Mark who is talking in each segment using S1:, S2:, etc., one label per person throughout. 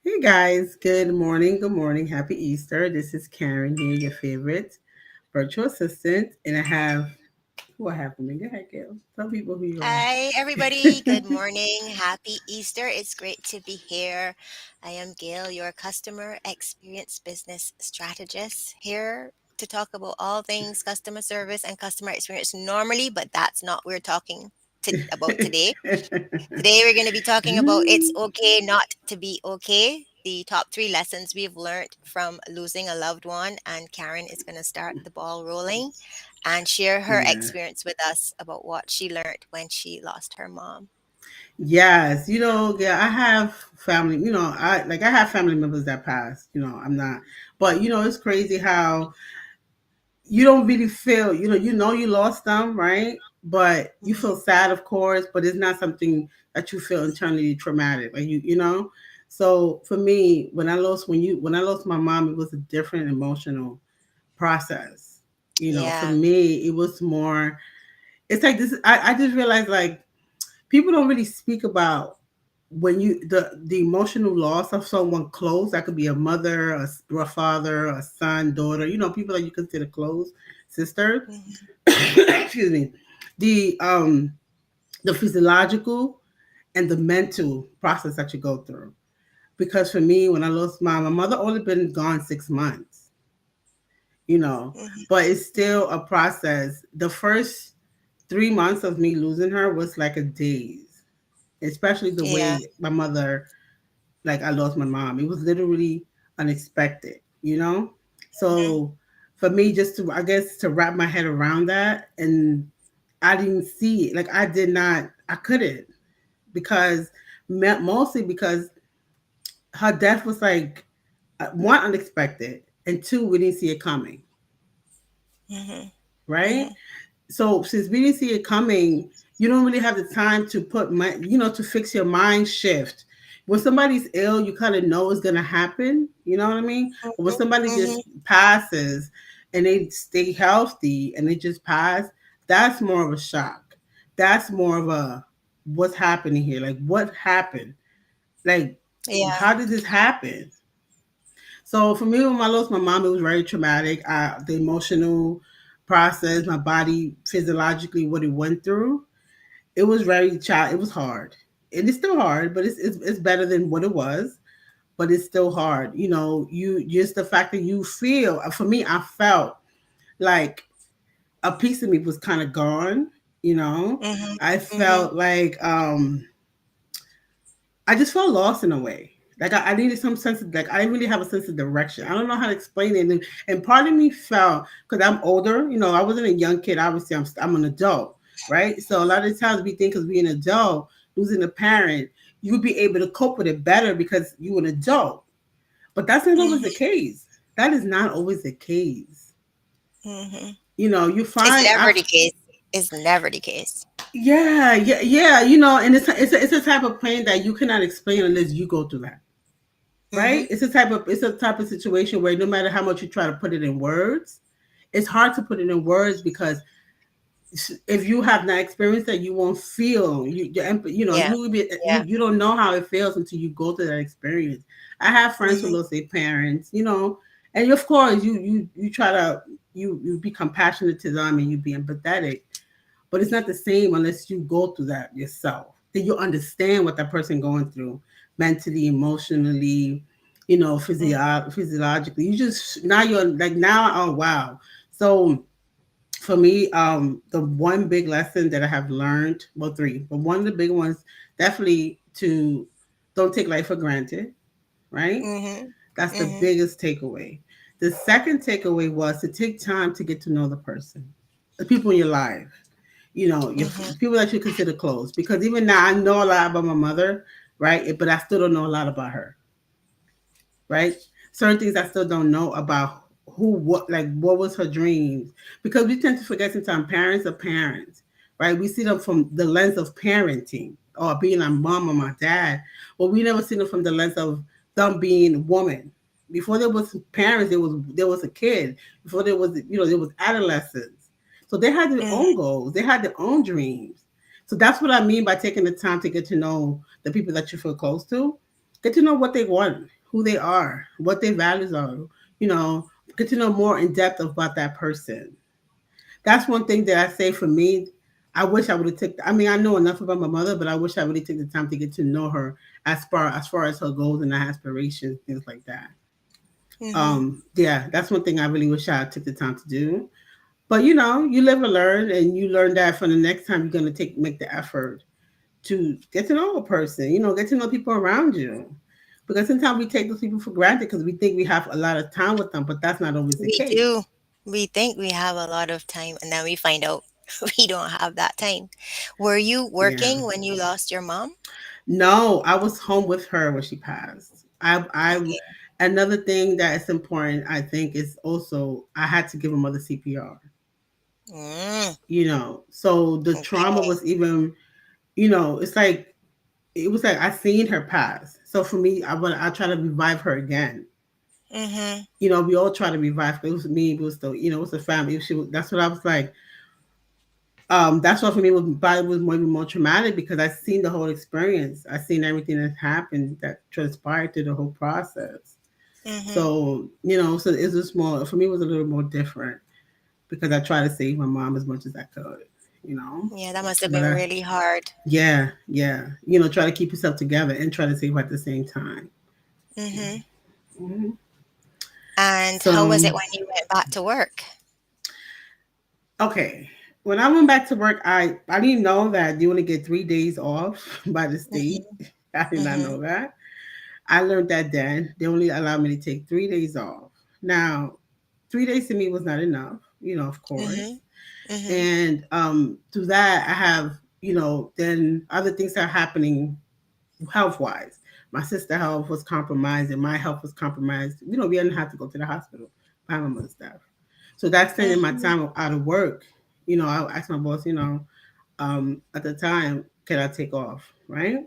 S1: Hey guys, good morning. Good morning. Happy Easter. This is Karen here, your favorite virtual assistant. And I have, who I have with me? Go ahead, Gail. Tell people who you are.
S2: Hi, everybody. Good morning. Happy Easter. It's great to be here. I am Gail, your customer experience business strategist, here to talk about all things customer service and customer experience normally, but that's not what we're talking about today. Today, we're going to be talking about it's okay not to be okay. The top three lessons we've learned from losing a loved one. And Karen is going to start the ball rolling and share her
S1: Yeah.
S2: experience with us about what she learned when she lost her mom.
S1: Yes, yeah, I have family, I have family members that passed, I'm not, but it's crazy how you don't really feel, you lost them, right? But you
S2: Mhm.
S1: feel sad, of course, but it's not something that you feel internally traumatic. Like you know. So for me, when I lost my mom, it was a different emotional process. For
S2: Yeah.
S1: me, it was more. It's like this. I just realized like people don't really speak about when the emotional loss of someone close. That could be a mother, a father, a son, daughter. People that you consider close, sisters.
S2: Mhm.
S1: Excuse me. The um the physiological and the mental process that you go through. Because for me, when I lost my mother, only been gone 6 months. You know,
S2: Mhm.
S1: but it's
S2: Mhm.
S1: still a process. The first 3 months of me losing her was like a daze, especially the
S2: Yeah.
S1: way my mother, like I lost my mom. It was literally unexpected.
S2: Mhm.
S1: So for me, just to, I guess, to wrap my head around that, and I didn't see it. Like I did not, I couldn't because mostly because her death was like one unexpected, and two we didn't see it coming,
S2: Mhm.
S1: right?
S2: Mhm.
S1: So since we didn't see it coming, you don't really have the time to to fix your mind shift. When somebody's ill, you kind of know it's gonna happen. You know what I mean? But when
S2: Mhm.
S1: somebody just
S2: Mhm.
S1: passes and they stay healthy and they just pass, that's more of a shock. That's more of a what's happening here? Like what happened? Like
S2: Yeah.
S1: how did this happen? So for me, when I lost my mom, it was very traumatic. The emotional process, my body physiologically, what it went through, it was very child. It was hard, and it's still hard, but it's better than what it was. But it's still hard. You just the fact that you feel. For me, I felt like a piece of me was kind of gone. You know,
S2: Mhm.
S1: I
S2: Mhm.
S1: felt like I just felt lost in a way. Like I needed some sense of like I didn't really have a sense of direction. I don't know how to explain it. And part of me felt because I'm older. I wasn't a young kid. Obviously, I'm an adult, right? So a lot of the times we think because we're an adult, losing a parent, you would be able to cope with it better because you're an adult. But that's not always the
S2: Mhm.
S1: case. That is not always the case.
S2: Mhm.
S1: You
S2: It's
S1: find
S2: never
S1: I
S2: the case. It's never the case.
S1: yeah, yeah, yeah. And it's a type of pain that you cannot explain unless you go through that, right?
S2: Mhm.
S1: It's a type of situation where no matter how much you try to put it in words, it's hard to put it in words because if you have not experienced that, you won't feel
S2: Yeah.
S1: you will be
S2: Yeah.
S1: you don't know how it feels until you go through that experience. I have friends who
S2: Mhm.
S1: lost their parents, and of course you try to you be compassionate to them and you be empathetic, but it's not the same unless you go through that yourself. Then you understand what that person going through mentally, emotionally, physiologically. You just now you're like now, oh wow. So for me, the one big lesson that I have learned, well, three, but one of the big ones, definitely to don't take life for granted, right?
S2: Mhm.
S1: That's the
S2: Mhm.
S1: biggest takeaway. The second takeaway was to take time to get to know the person, the people in your life, your
S2: Mhm.
S1: people that you consider close. Because even now, I know a lot about my mother, right? But I still don't know a lot about her, right? Certain things I still don't know about what was her dreams. Because we tend to forget sometimes parents are parents, right? We see them from the lens of parenting or being a mom or my dad, but we never see them from the lens of them being woman. Before there was parents, there was a kid. Before there was adolescents. So they had their
S2: Mhm.
S1: own goals. They had their own dreams. So that's what I mean by taking the time to get to know the people that you feel close to, Get to know what they want, who they are, what their values are. You know, get to know more in depth about that person. That's one thing that I say for me. I wish I would have took. I mean, I know enough about my mother, but I wish I really took the time to get to know her as far as her goals and her aspirations, things like that.
S2: Mm-hmm.
S1: Yeah, that's one thing I really wish I took the time to do. But you know, you live and learn, and you learn that for the next time you're gonna make the effort to get to know a person. You know, get to know people around you, because sometimes we take those people for granted because we think we have a lot of time with them, but that's not always the
S2: We
S1: case.
S2: do. We think we have a lot of time, and then we find out we don't have that time. Were you
S1: Yeah.
S2: working when you lost your mom?
S1: No, I was home with her when she passed. I
S2: Okay.
S1: another thing that is important, I think, is also I had to give her mother CPR.
S2: Mm,
S1: You know, so the trauma
S2: okay.
S1: was even, you know, it was like I seen her pass. So for me, I try to revive her again.
S2: Mm-hmm.
S1: You know, we all try to revive. It was me. It was the, you know, it was the family. That's what I was like. That's what for me was probably was more traumatic because I seen the whole experience. I seen everything that happened that transpired through the whole process.
S2: Mm-hmm.
S1: So you know, so it's just more for me. It was a little more different because I tried to save my mom as much as I could. You know,
S2: Yeah, that must have
S1: but
S2: been really hard.
S1: yeah, you know, try to keep yourself together and try to save her at the same time.
S2: Mm-hmm.
S1: Mhm.
S2: And how was
S1: So
S2: it when you went back to work?
S1: okay. When I went back to work, I didn't know that you only get 3 days off by the state.
S2: Mm-hmm.
S1: I did not
S2: Mm-hmm.
S1: know that. I learned that then. They only allowed me to take 3 days off. Now, 3 days to me was not enough, you know, of
S2: Mm-hmm.
S1: course.
S2: Mm-hmm.
S1: And through that, I have, you know, then other things are happening health wise. My sister health was compromised and my health was compromised. You know, we didn't have to go to the hospital by my mother's stuff. So that's spending my
S2: Mm-hmm.
S1: time out of work. You know, I asked my boss, you know, at the time, can I take off? Right?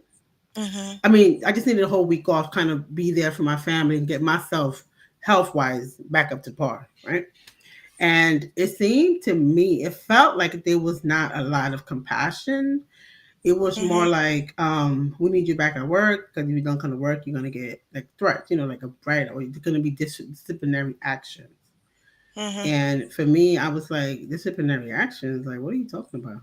S2: Mm-hmm.
S1: I mean, I just needed a whole week off, kind of be there for my family and get myself health wise back up to par. Right? And it seemed to me, it felt like there was not a lot of compassion. It was more
S2: Mm-hmm.
S1: like, we need you back at work because if you don't come to work, you're gonna get like threats, you know, like a threat, or you're gonna be disciplinary actions.
S2: Mm-hmm.
S1: And for me, I was like, disciplinary actions, like, what are you talking about?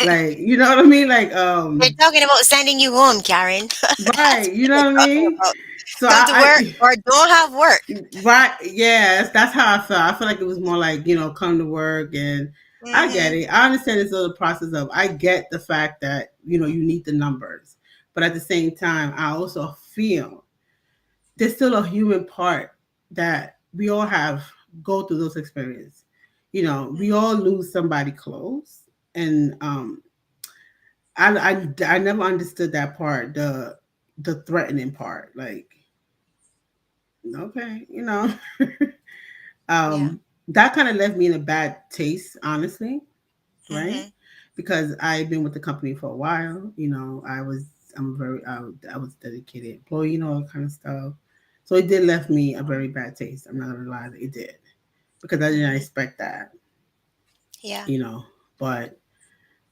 S1: Like, you know what I mean? Like,
S2: We're talking about sending you home, Karen. That's
S1: right, you
S2: what
S1: know
S2: we're
S1: what I
S2: talking
S1: mean?
S2: about.
S1: So
S2: Come to work or don't have work.
S1: right, yes, that's how I felt. I feel like it was more like, you know, come to work, and I get
S2: Mm-hmm.
S1: it. I understand this little process of, I get the fact that, you know, you need the numbers. But at the same time, I also feel there's still a human part that we all have go through those experiences. You know, we all lose somebody close. And I never understood that part, the threatening part. Like, okay, you know.
S2: Yeah.
S1: That kind of left me in a bad taste, honestly, right?
S2: Mm-hmm.
S1: Because I've been with the company for a while. You know, I was dedicated employee, you know, all that kind of stuff. So it did left me a very bad taste. I'm not gonna lie, it did, because I didn't
S2: Mm-hmm.
S1: expect that,
S2: Yeah.
S1: you know. But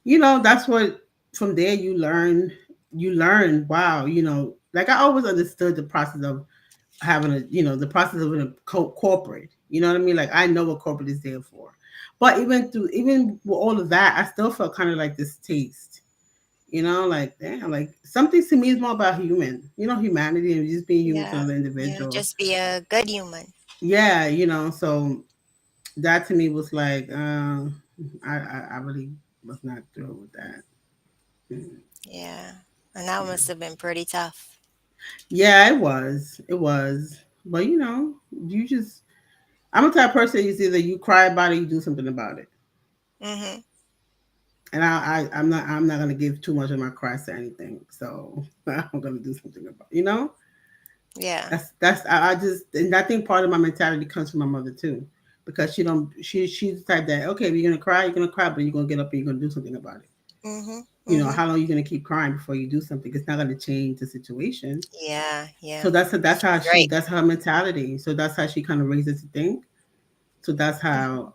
S1: you know, that's what from there you learn. You learn, wow, you know, like I always understood the process of having a, you know, the process of a corporate, you know what I mean, like I know what corporate is there for. But even with all of that, I still felt kind of like this taste, you know, like damn, like something to me is more about human, you know, humanity and just being human to
S2: Yeah.
S1: another
S2: You
S1: individual.
S2: just be a good human.
S1: Yeah, you know, so that to me was like I really was not thrilled with that. Mm,
S2: Yeah. And that
S1: yeah.
S2: must have been pretty tough.
S1: Yeah, it was, but you know, you just, I'm a type of person, is either you cry about it, you do something about it.
S2: Mm-hmm.
S1: And I'm not gonna give too much of my cries to anything. So I'm gonna do something about, you know?
S2: Yeah.
S1: I just, and I think part of my mentality comes from my mother too. Because she don't she's the type that, okay, if you're gonna cry, but you're gonna get up and you're gonna do something about it.
S2: Mm-hmm.
S1: You know,
S2: Mm-hmm.
S1: how long are you gonna keep crying before you do something? It's not gonna change the situation.
S2: Yeah. Yeah.
S1: So
S2: Right.
S1: that's her mentality. So that's how she kind of raises to think. So that's how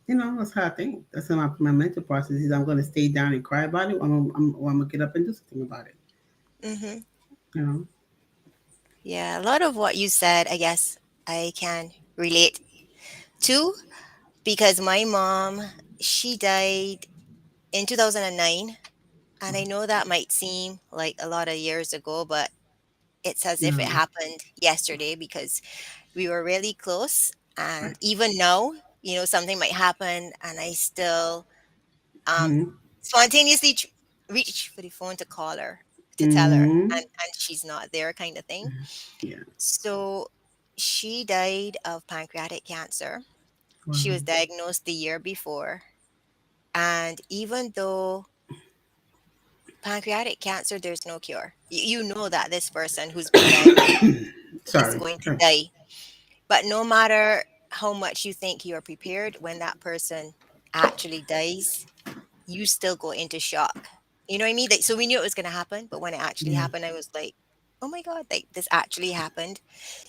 S1: you know, that's how I think. That's how my mental process is. I'm going to stay down and cry about it, or or I'm going to get up and do something about it.
S2: Mm-hmm.
S1: You know.
S2: Yeah, a lot of what you said, I guess I can relate to because my mom, she died in 2009. And I know that might seem like a lot of years ago, but it's as if it
S1: No.
S2: happened yesterday because we were really close. And even now, something might happen and I still um,
S1: Mm-hmm.
S2: spontaneously reach for the phone to call her, to tell her,
S1: Mm-hmm.
S2: and she's not there, kind of thing.
S1: Yeah.
S2: So she died of pancreatic cancer.
S1: Wow.
S2: She was diagnosed the year before. And even though pancreatic cancer, there's no cure, you know that this person who's been diagnosed is
S1: Sorry.
S2: going to
S1: Sorry.
S2: die. But no matter how much you think you're prepared, when that person actually dies, you still go into shock. You know what I mean? So we knew it was going to happen, but when it actually
S1: Yeah.
S2: happened, I was like, oh my God, like this actually happened.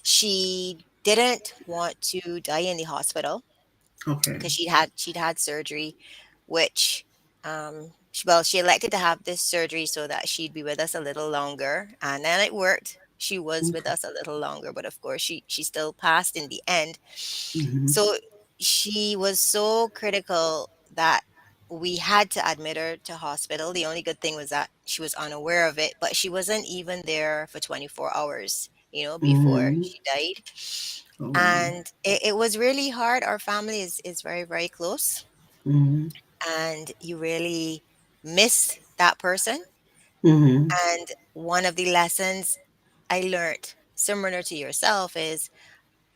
S2: She didn't want to die in the hospital
S1: Okay.
S2: because she'd had surgery, which well, she elected to have this surgery so that she'd be with us a little longer, and then it worked. She was with
S1: Okay.
S2: us a little longer, but of course she still passed in the end.
S1: Mm-hmm.
S2: So she was so critical that we had to admit her to hospital. The only good thing was that she was unaware of it, but she wasn't even there for 24 hours, before
S1: Mm-hmm.
S2: she died.
S1: Oh wow.
S2: And it was really hard. Our family is very, very close,
S1: Mm-hmm.
S2: and you really miss that person.
S1: Mm-hmm.
S2: And one of the lessons I learned, similar to yourself, is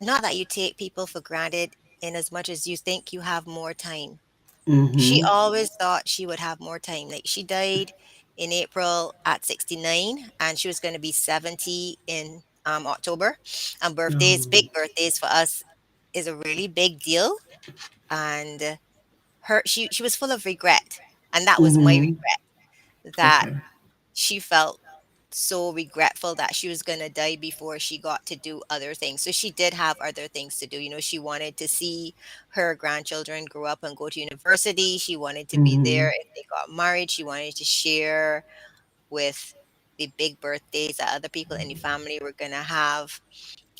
S2: not that you take people for granted in as much as you think you have more time. She
S1: Mm-hmm.
S2: always thought she would have more time. Like she died in April at 69 and she was going to be 70 in October. And birthdays, big
S1: Oh.
S2: birthdays for us is a really big deal. And she was full of regret. And that was my
S1: Mm-hmm.
S2: regret, that
S1: Okay.
S2: she felt so regretful that she was going to die before she got to do other things. So she did have other things to do. She wanted to see her grandchildren grow up and go to university. She wanted to be there
S1: Mm-hmm.
S2: if they got married. She wanted to share with the big birthdays that other people in the family were going to have.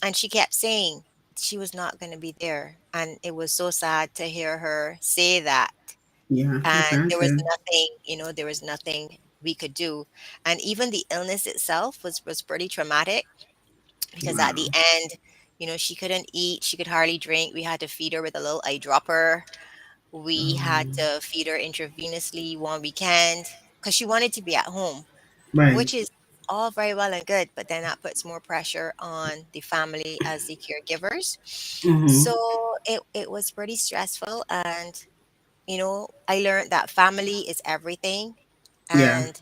S2: And she kept saying she was not going to be there. And it was so sad to hear her say that.
S1: Yeah.
S2: And there was
S1: Exactly.
S2: nothing, we could do. And even the illness itself was pretty traumatic because at the
S1: Wow.
S2: end, she couldn't eat, she could hardly drink. We had to feed her with a little eyedropper. We had
S1: Um,
S2: to feed her intravenously one weekend because she wanted to be at home,
S1: right.
S2: which is all very well and good, but then that puts more pressure on the family as the caregivers.
S1: Mm-hmm.
S2: So it was pretty stressful. And I learned that family is everything.
S1: Yeah.
S2: And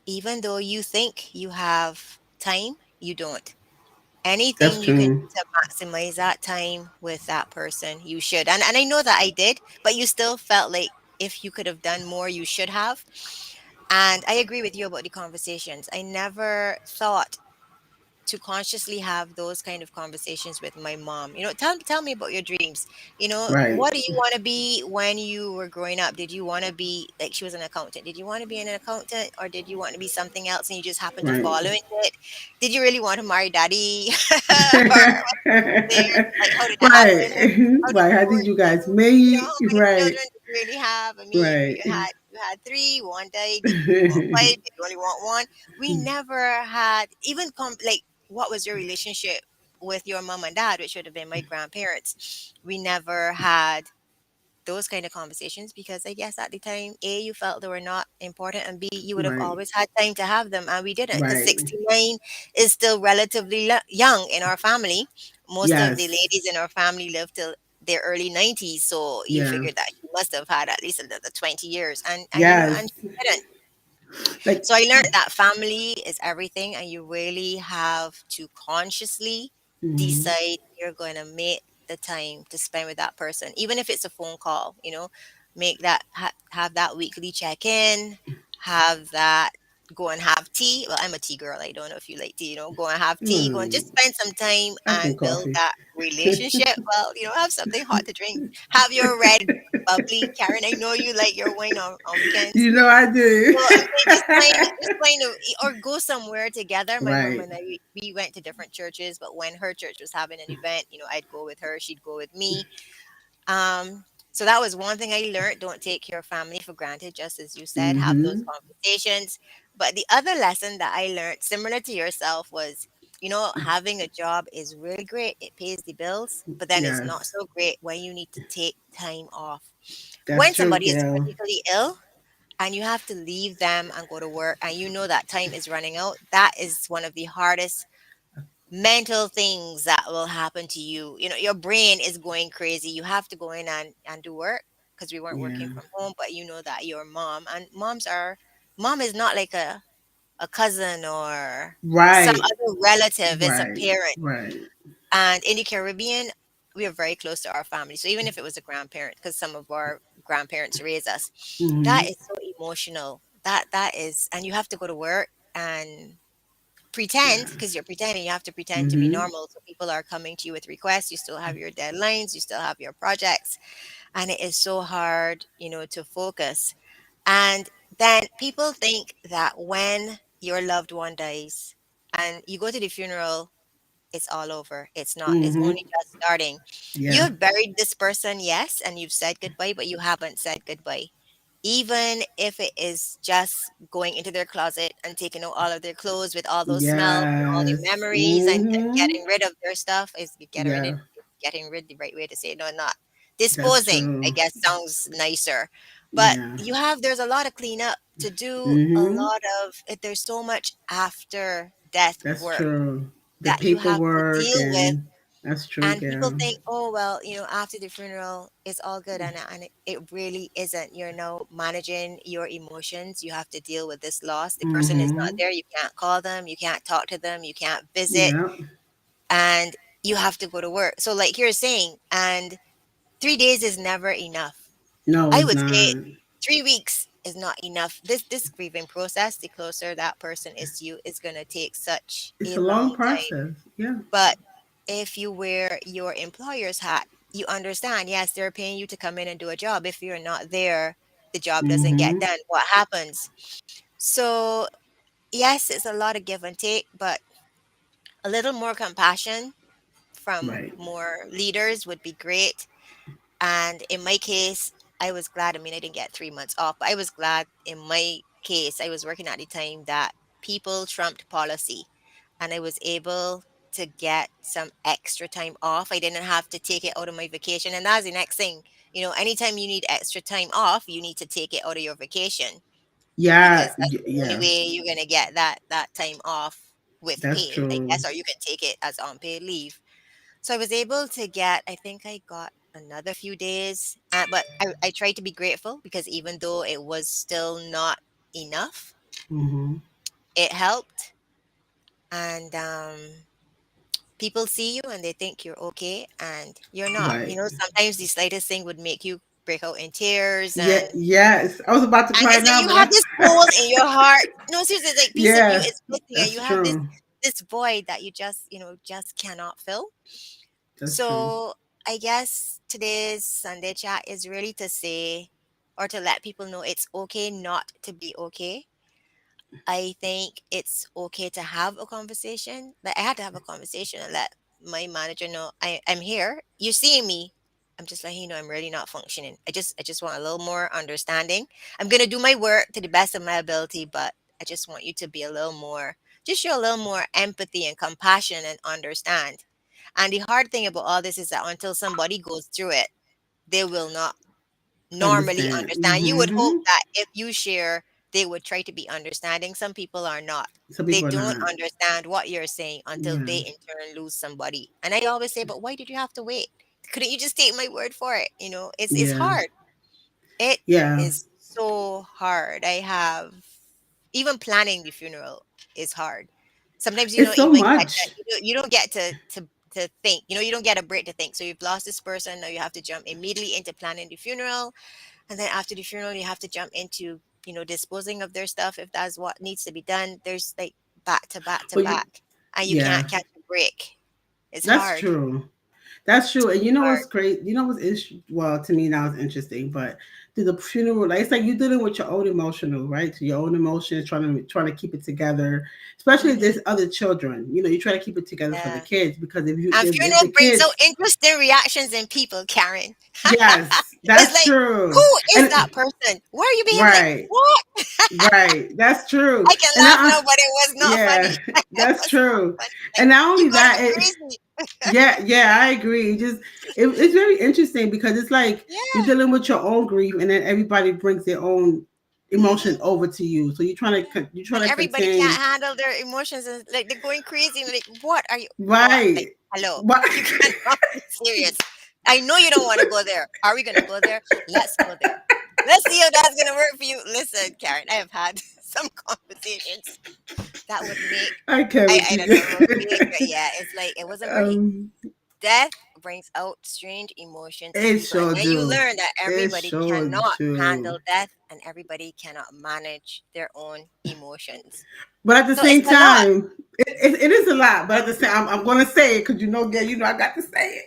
S2: even though you think you have time, you don't.
S1: That's
S2: Anything you can
S1: true.
S2: do to maximize that time with that person, you should. And I know that I did, but you still felt like if you could have done more, you should have. And I agree with you about the conversations. I never thought to consciously have those kind of conversations with my mom. Tell me about your dreams.
S1: Right.
S2: What do you want to be when you were growing up? Did you want to be like she was an accountant? Did you want to be an accountant or did you want to be something else and you just happened to
S1: Right.
S2: follow into it? Did you really want to marry daddy? Or was it there? Like how did that happen?
S1: Right.
S2: How did
S1: Right.
S2: you
S1: How
S2: born?
S1: did you guys meet?
S2: How many
S1: Right.
S2: children did you really have? I mean,
S1: Right.
S2: you had three, one died. Did you want five? Did you only want one? We never had even like what was your relationship with your mom and dad, which would have been my grandparents. We never had those kind of conversations because I guess at the time, A, you felt they were not important, and B, you would have
S1: Right.
S2: always had time to have them, and we didn't because
S1: Right.
S2: 69 is still relatively young in our family. Most of the
S1: Yes.
S2: ladies in our family live till their early 90s, so you
S1: Yeah.
S2: figured that she must have had at least another 20 years, and
S1: Yes.
S2: she didn't.
S1: Like.
S2: So I learned that family is everything, and you really have to consciously
S1: Mhm.
S2: decide you're going to make the time to spend with that person, even if it's a phone call. Make that have that weekly check in, have that. go and have tea. Well, I'm a tea girl. I don't know if you like tea. Go and have tea. Go and just
S1: Hmm.
S2: spend some time
S1: I drink
S2: and build
S1: coffee.
S2: that relationship. Well, have something hot to drink. Have your red bubbly, Karen. I know you like your wine on weekends.
S1: You know I do.
S2: So I mean, just plain to, or go somewhere together. My mom
S1: Right.
S2: and I, we went to different churches, but when her church was having an event, I'd go with her. She'd go with me. So that was one thing I learned. Don't take your family for granted, just as you said, have those
S1: Mm-hmm.
S2: conversations. But the other lesson that I learned, similar to yourself, was, having a job is really great. It pays the bills, but then it's not
S1: Yes.
S2: so great when you need to take time off.
S1: That's
S2: When
S1: true,
S2: somebody is
S1: Gail.
S2: critically ill and you have to leave them and go to work, and that time is running out, that is one of the hardest mental things that will happen to you. Your brain is going crazy. You have to go in and do work because we weren't working
S1: Yeah.
S2: from home, but you know that your mom, and mom is not like a cousin or some
S1: Right.
S2: other relative. It's a
S1: Right.
S2: parent.
S1: Right.
S2: And in the Caribbean, we are very close to our family. So even if it was a grandparent, because some of our grandparents raised us, that
S1: Mm-hmm.
S2: is so emotional. That is, and you have to go to work and pretend,
S1: Yeah.
S2: because you're pretending, you have to pretend to be
S1: Mm-hmm.
S2: normal. So people are coming to you with requests. You still have your deadlines, you still have your projects, and it is so hard, to focus. And then people think that when your loved one dies and you go to the funeral, it's all over. It's not. It's
S1: Mm-hmm.
S2: only just starting. You
S1: Yeah.
S2: have buried this person, yes, and you've said goodbye, but you haven't said goodbye. Even if it is just going into their closet and taking out all of their clothes with all those smells and all the
S1: Yes.
S2: memories, and
S1: Mm-hmm.
S2: getting rid of their stuff, is
S1: Yeah.
S2: getting rid the right way to say it? No, not
S1: That's
S2: disposing, I
S1: true.
S2: guess sounds nicer. But
S1: Yeah.
S2: there's a lot of cleanup to do, a
S1: Mm-hmm.
S2: lot of there's so much after death
S1: That's
S2: work
S1: true. The
S2: that you have to
S1: paperwork
S2: deal with.
S1: and that's true,
S2: And people
S1: Gail.
S2: think, oh, well, after the funeral, it's all good. And it really isn't. You're now managing your emotions. You have to deal with this loss. The person is not
S1: Mm-hmm.
S2: there. You can't call them. You can't talk to them. You can't visit.
S1: Yeah.
S2: And you have to go to work. So, like you're saying, and 3 days is never enough.
S1: No,
S2: I
S1: it's
S2: would say
S1: not.
S2: 3 weeks is not enough. This grieving process, the closer that person is to you, is going to take such
S1: It's
S2: a
S1: a long
S2: long time.
S1: process. Yeah.
S2: But if you wear your employer's hat, you understand, yes, they're paying you to come in and do a job. If you're not there, the job doesn't get
S1: Mm-hmm.
S2: done. What happens? So, yes, it's a lot of give and take, but a little more compassion from
S1: Right.
S2: more leaders would be great. And in my case, I was glad. I mean, I didn't get 3 months off, but I was glad in my case, I was working at the time that people trumped policy, and I was able to get some extra time off. I didn't have to take it out of my vacation. And that's the next thing. Anytime you need extra time off, you need to take it out of your vacation,
S1: Yeah.
S2: because that's the only
S1: Yeah.
S2: way you're going to get that time off with
S1: That's
S2: pay, I
S1: true.
S2: guess, or you can take it as unpaid leave. So I was able to get, I think I got another few days, but I tried to be grateful, because even though it was still not enough,
S1: Mm-hmm.
S2: it helped. And people see you and they think you're okay, and you're not.
S1: Right.
S2: Sometimes the slightest thing would make you break out in tears,
S1: Yeah. Yes. I was about to
S2: and
S1: cry
S2: it's like
S1: now,
S2: you
S1: but
S2: have this hole in your heart. No, seriously, it's like piece of you
S1: yeah.
S2: is missing, and
S1: That's
S2: you have this
S1: true.
S2: this void that you just cannot fill.
S1: That's true.
S2: So I guess today's Sunday chat is really to say, or to let people know, it's okay not to be okay. I think it's okay to have a conversation. Like, I had to have a conversation and let my manager know I'm here. You're seeing me. I'm just letting you know I'm really not functioning. I just want a little more understanding. I'm gonna do my work to the best of my ability, but I just want you to be a little more, just show a little more empathy and compassion and understand. And the hard thing about all this is that until somebody goes through it, they will not normally
S1: Understand.
S2: understand. You would hope
S1: Mm-hmm.
S2: that if you share, they would try to be understanding. Some people are not.
S1: Some
S2: They
S1: people are
S2: don't
S1: not.
S2: understand what you're saying until
S1: Yeah.
S2: they in turn lose somebody. And I always say, but why did you have to wait? Couldn't you just take my word for it? It's
S1: Yeah.
S2: hard. It
S1: Yeah.
S2: is so hard. I have even planning the funeral is hard. Sometimes you
S1: It's
S2: don't
S1: so
S2: even get to,
S1: much.
S2: you don't get to think. You don't get a break to think. So you've lost this person. Now you have to jump immediately into planning the funeral, and then after the funeral, you have to jump into disposing of their stuff if that's what needs to be done. There's like back to back to
S1: But you,
S2: back, and you
S1: yeah,
S2: can't catch a break. It's
S1: that's
S2: hard.
S1: true. That's
S2: It's
S1: true. And
S2: really
S1: you know
S2: hard.
S1: what's great? You know what's well, to me now it's interesting, but to the funeral, like it's like you're dealing with your own emotional, right? To your own emotions, trying to keep it together. Especially if there's
S2: Hmm.
S1: other children. You try to keep it together for the
S2: Yeah.
S1: kids because
S2: And
S1: if
S2: funeral
S1: the
S2: brings out
S1: kids,
S2: interesting reactions in people, Karen.
S1: yes,
S2: It's
S1: that's
S2: like,
S1: true.
S2: who is
S1: And
S2: that person? Why are you behaving like
S1: right,
S2: what?
S1: right, that's true.
S2: I can
S1: And
S2: laugh
S1: I,
S2: now, but it was not funny.
S1: yeah,
S2: It
S1: that's
S2: was not
S1: true.
S2: funny. Like,
S1: And not
S2: you
S1: only
S2: gotta
S1: that,
S2: be crazy.
S1: yeah, yeah, I agree. It's very interesting because it's like you're
S2: Yeah.
S1: dealing with your own grief, and then everybody brings their own emotion
S2: Hmm.
S1: over to you. So
S2: Yeah.
S1: you're trying
S2: And
S1: to
S2: everybody can't
S1: contain,
S2: handle their emotions, and like they're going crazy. And like, what are you? What? Like,
S1: right?
S2: hello,
S1: What?
S2: you cannot be serious. I know you don't want to go there. Are we gonna go there? Let's go there. Let's see if that's gonna work for you. Listen, Karen, I have had some conversations that would make
S1: I can't with
S2: I don't know, but
S1: you.
S2: yeah, it's like it wasn't pretty.
S1: um,
S2: Death brings out strange emotions in
S1: it
S2: people, and
S1: sure
S2: then you
S1: do.
S2: learn that
S1: It
S2: everybody
S1: sure
S2: cannot
S1: do.
S2: handle death and everybody cannot manage their own emotions.
S1: But at the
S2: So it's
S1: same
S2: a lot.
S1: time, it is a lot. But at the same, I'm going to say it because yeah, I got to say it.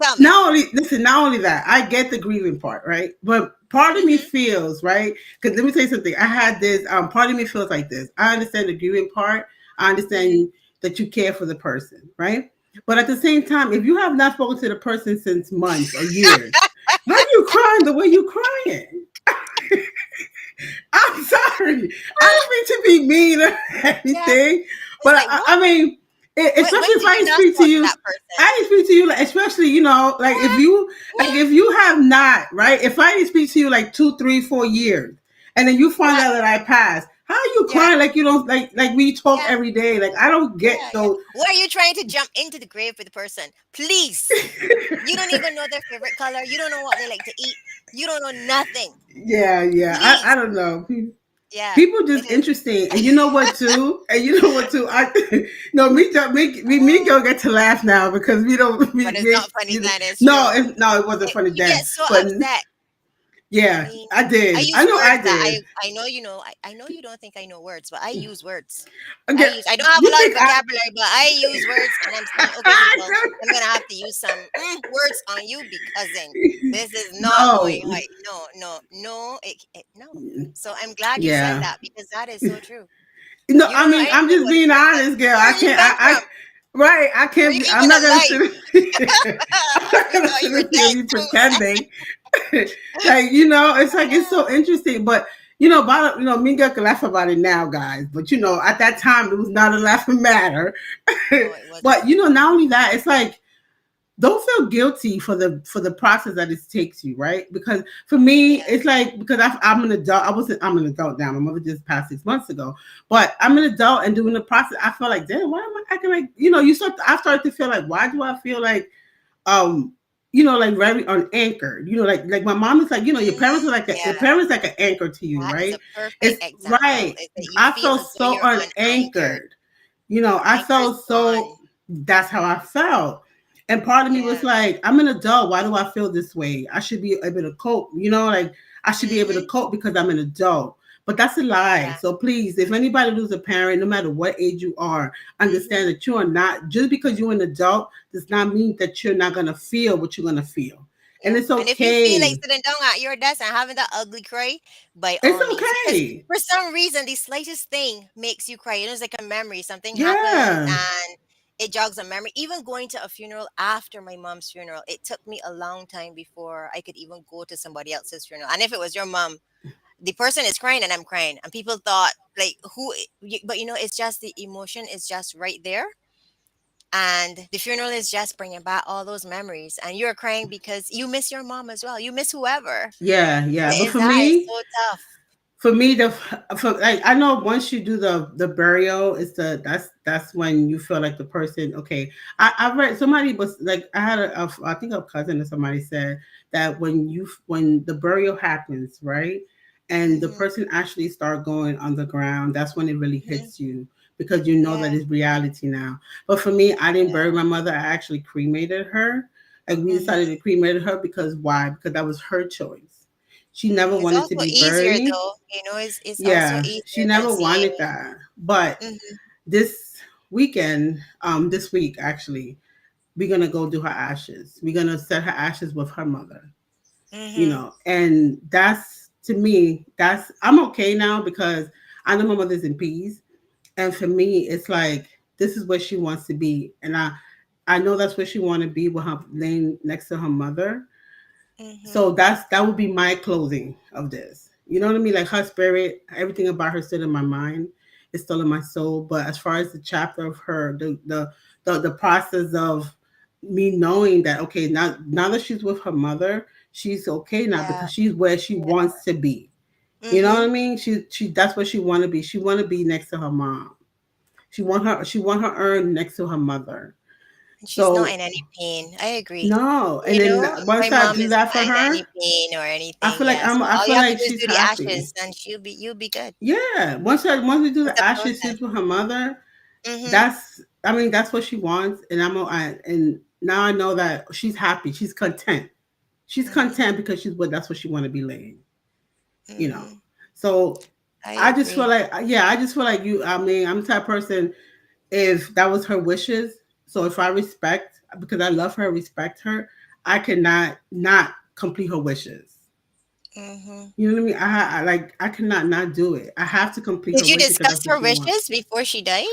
S2: Tell me.
S1: Not only that, I get the grieving part, right? But part of me
S2: Hmm.
S1: feels, right? Because let me tell you something. I had this. Part of me feels like this. I understand the grieving part. I
S2: Hmm.
S1: understand that you care for the person, right? But at the same time, if you have not spoken to the person since months or years, how you crying the way you crying? I'm sorry. I don't mean to be mean or
S2: Yeah,
S1: anything,
S2: it's
S1: but
S2: like what?
S1: I mean,
S2: When
S1: especially if
S2: did you
S1: I
S2: not
S1: speak to
S2: talk to
S1: you,
S2: that person?
S1: I speak to you, like, especially like
S2: Yeah, yeah,
S1: if you have not, right? If I didn't speak to you like 2, 3, 4 years, and then you find
S2: yeah,
S1: out that I passed, how are you
S2: yeah,
S1: crying like you don't like we talk
S2: yeah,
S1: every day? Like I don't get
S2: yeah, yeah.
S1: those.
S2: Why are you trying to jump into the grave with the person? Please. You don't even know their favorite color. You don't know what they like to eat. You don't know nothing.
S1: Yeah, yeah. I
S2: Please.
S1: don't know.
S2: Yeah,
S1: People
S2: it
S1: just
S2: is.
S1: interesting, and you know what too, I no me don't get to laugh now because we don't
S2: But it's not funny
S1: you know,
S2: then, it's true.
S1: no, it wasn't funny
S2: You
S1: then,
S2: get so
S1: but
S2: upset. I
S1: yeah,
S2: mean,
S1: I
S2: I
S1: did. I
S2: use
S1: know I
S2: words that
S1: did.
S2: I know you know. I know you don't think I know words, but I use words.
S1: Okay,
S2: I don't have a
S1: you
S2: lot of
S1: think I?
S2: vocabulary, but I use words, and I'm saying, okay, people, I'm gonna have to use some words on you because then this is not going
S1: No,
S2: right. No, no, no, no. So I'm glad you said
S1: yeah.
S2: that because that is so true.
S1: No,
S2: You
S1: I
S2: don't know
S1: mean, I'm
S2: anything
S1: just
S2: about the
S1: being
S2: person.
S1: honest, girl. I
S2: Where did you
S1: can't.
S2: come from?
S1: Right. I
S2: Were
S1: can't
S2: you
S1: be. I'm
S2: even
S1: not gonna
S2: alive?
S1: sit. I'm
S2: We
S1: not gonna
S2: thought you were
S1: sit here
S2: dead
S1: and be
S2: too.
S1: pretending. Like it's like it's so interesting. But Minga can laugh about it now, guys. But at that time, it was not a laughing matter.
S2: No, it
S1: But
S2: wasn't.
S1: not only that, it's like don't feel guilty for the process that it takes you, right? Because for me,
S2: Yeah.
S1: it's like because I'm an adult. I'm an adult now. My mother just passed 6 months ago, but I'm an adult and doing the process. I feel like, damn, why am I acting like I started to feel like, why do I feel like um like very unanchored? Like my mom is like, your
S2: Yeah.
S1: parents like an anchor to you,
S2: That is
S1: right?
S2: a perfect
S1: It's
S2: example.
S1: right.
S2: Is that you
S1: I
S2: feel
S1: felt
S2: as though
S1: so
S2: you're unanchored.
S1: unanchored. I
S2: Anchor's
S1: felt so.
S2: gone.
S1: That's how I felt. And part of me was
S2: Yeah.
S1: like, I'm an adult. Why do I feel this way? I should be able to cope. Like I should be able to
S2: Hmm.
S1: cope because I'm an adult. But that's a lie.
S2: Yeah.
S1: So please, if anybody lose a parent, no matter what age you are,
S2: Hmm.
S1: understand that you are not, just because you're an adult does not mean that you're not gonna feel what you're gonna feel. And
S2: Yeah.
S1: it's
S2: And if you feel like
S1: okay.
S2: sitting down at your desk and having that ugly cry, by
S1: It's
S2: all means, because
S1: okay.
S2: for some reason, the slightest thing makes you cry. It's like a memory. Something happened
S1: Yeah.
S2: and it jogs a memory. Even going to a funeral after my mom's funeral, it took me a long time before I could even go to somebody else's funeral. And if it was your mom, the person is crying and I'm crying, and people thought like but it's just the emotion is just right there, and the funeral is just bringing back all those memories, and you're crying because you miss your mom as well. You miss whoever.
S1: Yeah, yeah. But
S2: Is that is so tough.
S1: for me, for like I know once you do the burial, that's when you feel like the person. Okay, I read somebody was like I had I think a cousin or somebody said that when the burial happens, right, and the
S2: Hmm.
S1: person actually start going underground, that's when it really
S2: Hmm.
S1: hits you because you know that
S2: Yeah.
S1: it's reality now. But for me, I didn't
S2: Yeah.
S1: bury my mother. I actually cremated her. Like we decided
S2: Hmm.
S1: to cremate her because why? Because that was her choice. She never
S2: It's
S1: wanted to
S2: also
S1: be
S2: easier
S1: buried.
S2: though, it's also
S1: Yeah, she
S2: easier than
S1: never
S2: seeing.
S1: wanted that. But
S2: Mhm,
S1: this weekend, this week actually, we're gonna go do her ashes. We're gonna set her ashes with her mother.
S2: mhm,
S1: And that's, to me, that's, I'm okay now because I know my mother's in peace. And for me, it's like this is where she wants to be, and I know that's where she want to be, with her laying next to her mother.
S2: mhm.
S1: So that would be my closing of this. You know what I mean? Like her spirit, everything about her still in my mind, it's still in my soul. But as far as the chapter of her, the process of me knowing that, okay, now that she's with her mother, she's okay now
S2: Yeah,
S1: because she's where she
S2: yeah.
S1: wants to be. You know what
S2: Mhm.
S1: I mean? She that's where she want to be. She want to be next to her mom. She want her urn next to her mother.
S2: And she's not
S1: So
S2: in any pain. I agree.
S1: no, and then
S2: My
S1: once I
S2: mom
S1: do
S2: is
S1: that for
S2: not in
S1: her,
S2: any pain or
S1: I
S2: anything.
S1: feel like
S2: Yeah, so
S1: I
S2: all you
S1: feel
S2: have to
S1: like
S2: do is
S1: she's
S2: do the
S1: happy.
S2: ashes, and you'll be good.
S1: Yeah, once we do
S2: It's
S1: the
S2: a
S1: ashes
S2: process.
S1: she's with her mother,
S2: Mhm,
S1: that's, I mean, that's what she wants, and and now I know that she's happy, she's content, she's
S2: mhm,
S1: content because she's what that's what she want to be laying, you know.
S2: mhm.
S1: So
S2: I
S1: I just feel
S2: agree.
S1: like, yeah, I just feel like you. I mean, I'm the type of person, if that was her wishes. So if I respect, because I love her, respect her, I cannot not complete her wishes.
S2: Mhm.
S1: You know what I mean? I cannot not do it. I have to complete her
S2: Did you
S1: wishes because
S2: discuss
S1: that's what
S2: her
S1: she wants.
S2: wishes before she died?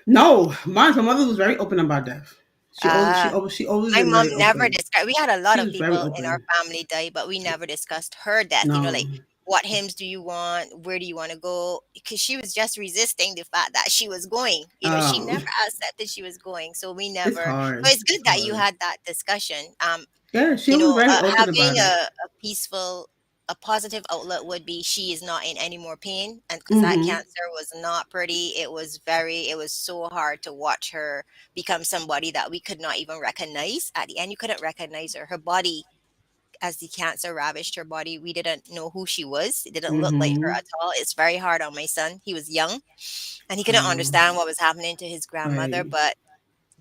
S1: No, my mother was very open about death.
S2: Ah.
S1: She always
S2: My
S1: been
S2: mom
S1: very
S2: never
S1: open.
S2: discussed. We had a lot
S1: She
S2: of
S1: was very
S2: people in our
S1: open.
S2: family die, but we never discussed her death.
S1: No,
S2: Like what hymns do you want? Where do you want to go? Because she was just resisting the fact that she was going. She
S1: um,
S2: never accepted she was going. So we
S1: it's
S2: never. So
S1: hard.
S2: it's good
S1: It's
S2: that you
S1: hard.
S2: had that discussion.
S1: Yeah, she was very open
S2: Having
S1: about it.
S2: a peaceful, a positive outlet would be she is not in any more pain, and because that
S1: Mm-hmm.
S2: cancer was not pretty, it was so hard to watch her become somebody that we could not even recognize. At the end, you couldn't recognize her. Her body, as the cancer ravaged her body, we didn't know who she was. It didn't look like her
S1: Mm-hmm.
S2: at all. It's very hard on my son. He was young and he couldn't
S1: Um,
S2: understand what was happening to his grandmother,
S1: right.
S2: but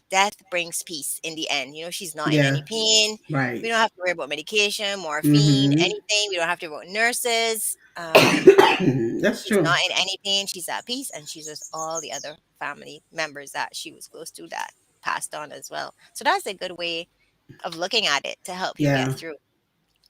S2: death brings peace in the end. She's not in any
S1: Yeah.
S2: pain. We
S1: Right.
S2: don't have to worry about medication, morphine,
S1: Mm-hmm.
S2: anything. We don't have to worry about nurses.
S1: That's
S2: She's
S1: true.
S2: not in any pain. She's at peace, and she's with all the other family members that she was close to that passed on as well. So that's a good way of looking at it to help you get
S1: Yeah.
S2: through.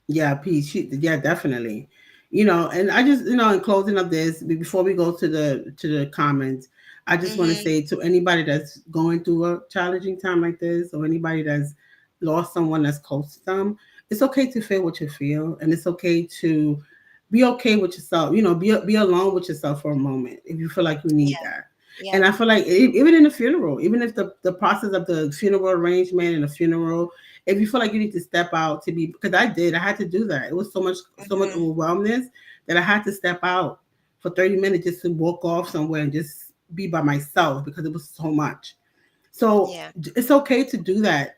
S1: Yeah, peace. Yeah, definitely. And I just, in closing of this, before we go to the comments, I just want to
S2: Mhm.
S1: say to anybody that's going through a challenging time like this, or anybody that's lost someone that's close to them, it's okay to feel what you feel, and it's okay to be okay with yourself. Be alone with yourself for a moment if you feel like you need
S2: Yeah.
S1: that. And
S2: Yep.
S1: I feel like even in the funeral, even if the process of the funeral arrangement and the funeral, if you feel like you need to step out to be, because I had to do that. It was so much
S2: Mhm.
S1: overwhelmness that I had to step out for 30 minutes just to walk off somewhere and just be by myself because it was so much. So
S2: Yeah.
S1: it's okay to do that.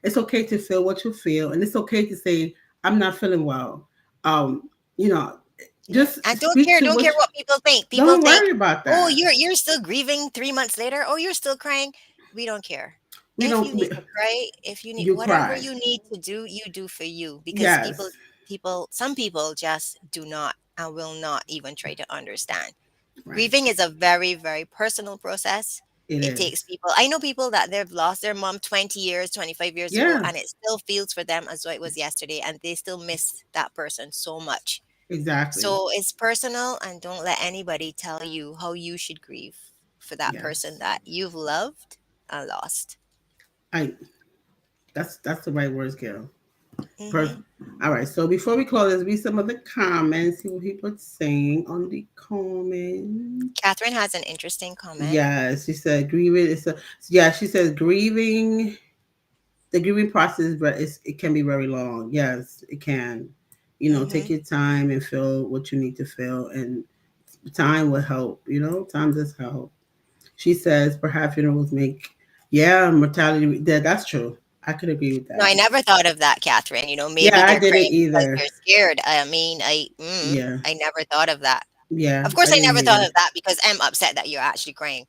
S1: It's okay to feel what you feel, and it's okay to say, I'm not feeling well. Um, you know,
S2: Yeah.
S1: just
S2: And
S1: speak to
S2: don't care
S1: what
S2: what people think. People
S1: don't
S2: think,
S1: worry about
S2: "Oh,
S1: that.
S2: you're still grieving 3 months later. Oh, you're still crying." We don't care.
S1: We
S2: If you
S1: don't,
S2: need to cry, if you need
S1: you
S2: whatever
S1: cry.
S2: you need to do, you do for you because
S1: Yes.
S2: some people just do not and will not even try to understand.
S1: Right.
S2: Grieving is a very, very personal process.
S1: It
S2: It takes
S1: is.
S2: people. I know people that they've lost their mom 20 years, 25 years ago,
S1: Yeah,
S2: and it still feels for them as though it was yesterday, and they still miss that person so much.
S1: exactly.
S2: So it's personal, and don't let anybody tell you how you should grieve for that person
S1: Yes.
S2: that you've loved and lost.
S1: I that's the right words, Gail.
S2: Hmm.
S1: Per- All right. So before we close, let's read some of the comments. See what people are saying on the comments.
S2: Catherine has an interesting comment.
S1: Yes, she said grieving is a, yeah. She says grieving, the grieving process, but it can be very long. Yes, it can. Take
S2: Hmm.
S1: your time and feel what you need to feel, and time will help. Time does help. She says perhaps funerals make, yeah, mortality. That's true. I could agree with
S2: No, I
S1: that.
S2: never thought of that, Catherine. Maybe
S1: Yeah, I
S2: they're
S1: didn't
S2: crying because
S1: either.
S2: they're scared.
S1: Yeah,
S2: I never thought of that.
S1: yeah,
S2: Of course,
S1: I
S2: I
S1: didn't
S2: never thought
S1: either.
S2: of that because I'm upset that you're actually crying.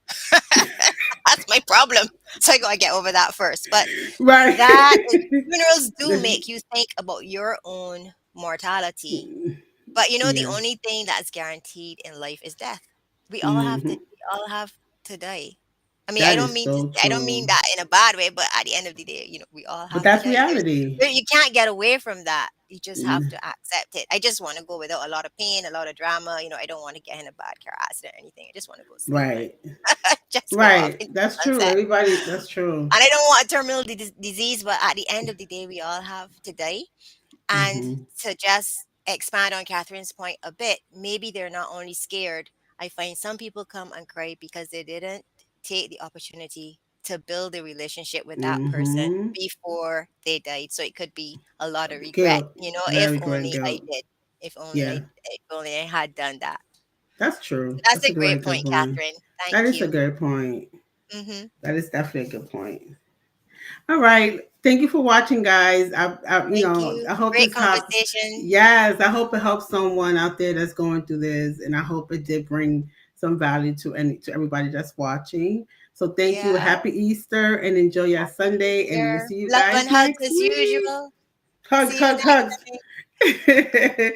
S2: That's my problem. So I gotta get over that first. But
S1: Right.
S2: that is, funerals do make you think about your own. mortality.
S1: Mm,
S2: But you know, the
S1: yeah.
S2: only thing that's guaranteed in life is death.
S1: Hmm.
S2: We all have to die. I mean,
S1: That is so
S2: I don't mean
S1: true.
S2: that in a bad way, but at the end of the day, you know, we all
S1: But
S2: have to
S1: that's
S2: die.
S1: reality.
S2: You can't get away from that. You just have
S1: Mm,
S2: to accept it. I just want to go without a lot of pain, a lot of drama. You know, I don't want to get in a bad car accident or anything. I just want to go sleep and
S1: right.
S2: just go off
S1: Right.
S2: into
S1: That's
S2: the
S1: true.
S2: sunset.
S1: Everybody, that's true.
S2: And I don't want a terminal disease, but at the end of the day, we all have to die. And
S1: Hmm.
S2: to just expand on Catherine's point a bit, maybe they're not only scared. I find some people come and cry because they didn't take the opportunity to build a relationship with that person
S1: Hmm.
S2: before they died. So it could be a lot of regret.
S1: Guilt.
S2: You know,
S1: Very great guilt.
S2: if
S1: Yeah.
S2: only I had done that.
S1: That's
S2: So
S1: true.
S2: that's
S1: That's
S2: a
S1: a
S2: great
S1: great good
S2: point,
S1: point.
S2: Catherine.
S1: That
S2: Thank
S1: is a
S2: you.
S1: good point.
S2: Hmm.
S1: That is definitely a good point. All right. Thank you for watching, guys.
S2: Thank you.
S1: I hope
S2: Great
S1: this helps.
S2: conversation.
S1: Yes, I hope it helps someone out there that's going through this, and I hope it did bring some value to everybody that's watching. So thank you.
S2: Yeah.
S1: Happy Easter, and enjoy your
S2: Happy
S1: Sunday. And we'll
S2: Easter.
S1: see you
S2: Love
S1: guys
S2: and hugs
S1: next
S2: as
S1: week.
S2: usual.
S1: Hugs,
S2: See you
S1: hugs,
S2: next
S1: hugs.
S2: time.